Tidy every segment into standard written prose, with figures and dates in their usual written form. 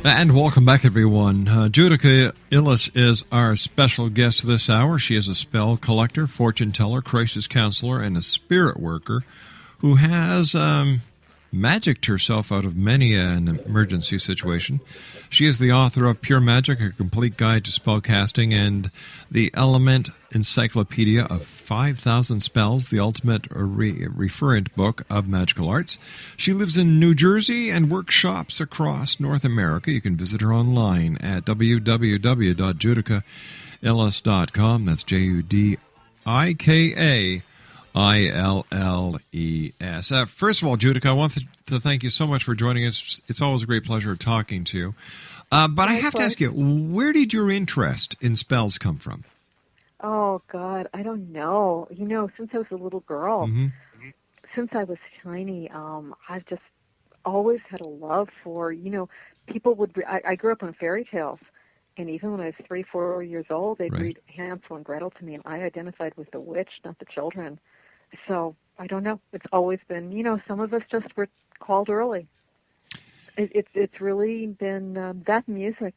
And welcome back, everyone. Judika Illes is our special guest this hour. She is a spell collector, fortune teller, crisis counselor, and a spirit worker who has magicked herself out of many an emergency situation. She is the author of Pure Magic, A Complete Guide to Spellcasting, and the Element Encyclopedia of 5,000 Spells, the ultimate referent book of magical arts. She lives in New Jersey and workshops across North America. You can visit her online at www.judikailles.com. That's Judika Illes. First of all, Judika, I want to thank you so much for joining us. It's always a great pleasure talking to you. But I have to ask you, where did your interest in spells come from? Oh, God, I don't know. Since I was a little girl, since I was tiny, I've just always had a love for, people would, I grew up on fairy tales. And even when I was 3, 4 years old, they'd read Hansel and Gretel to me, and I identified with the witch, not the children. So, I don't know. It's always been, some of us just were called early. It's really been that music.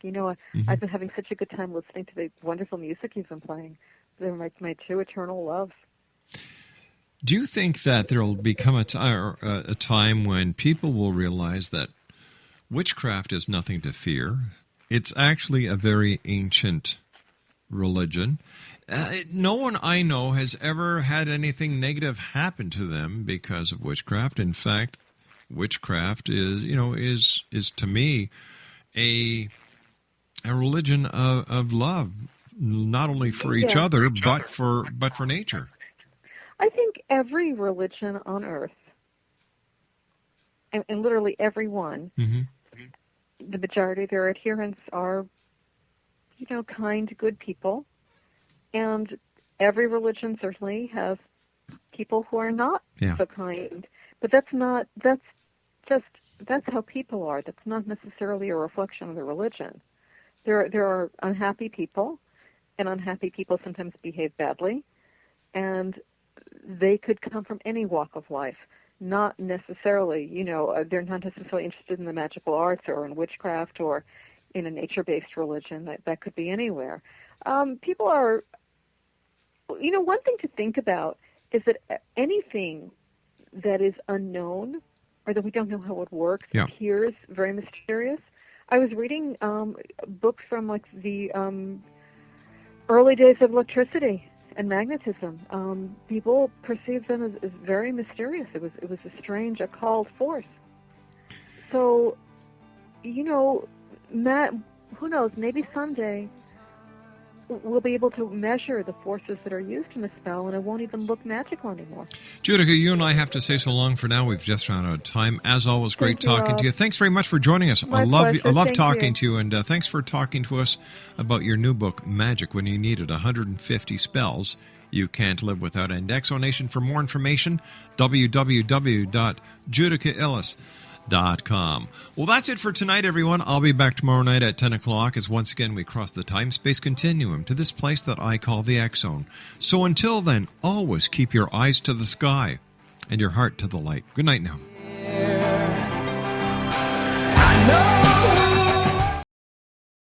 I've been having such a good time listening to the wonderful music you've been playing. They're my two eternal loves. Do you think that there will become a time when people will realize that witchcraft is nothing to fear? It's actually a very ancient religion. No one I know has ever had anything negative happen to them because of witchcraft. In fact, witchcraft is to me a religion of love, not only for each other but for nature. I think every religion on earth, and literally every one, the majority of their adherents are, kind, good people. And every religion certainly has people who are not so kind. But that's how people are. That's not necessarily a reflection of the religion. There are unhappy people, and unhappy people sometimes behave badly. And they could come from any walk of life. Not necessarily, they're not necessarily interested in the magical arts or in witchcraft or in a nature-based religion. That could be anywhere. People are, one thing to think about is that anything that is unknown or that we don't know how it works appears very mysterious. I was reading books from the early days of electricity and magnetism. People perceive them as very mysterious. It was a strange occult force. So, Matt, who knows? Maybe someday we'll be able to measure the forces that are used in the spell, and it won't even look magical anymore. Judika, you and I have to say so long for now. We've just run out of time. As always, great talking to you. Thanks very much for joining us. My pleasure. I love Thank talking to you, and thanks for talking to us about your new book, Magic When You Needed 150 Spells You Can't Live Without. And Exonation, for more information, www.judikailles.com. Well, that's it for tonight, everyone. I'll be back tomorrow night at 10 o'clock as once again we cross the time-space continuum to this place that I call the X Zone. So until then, always keep your eyes to the sky and your heart to the light. Good night now. I know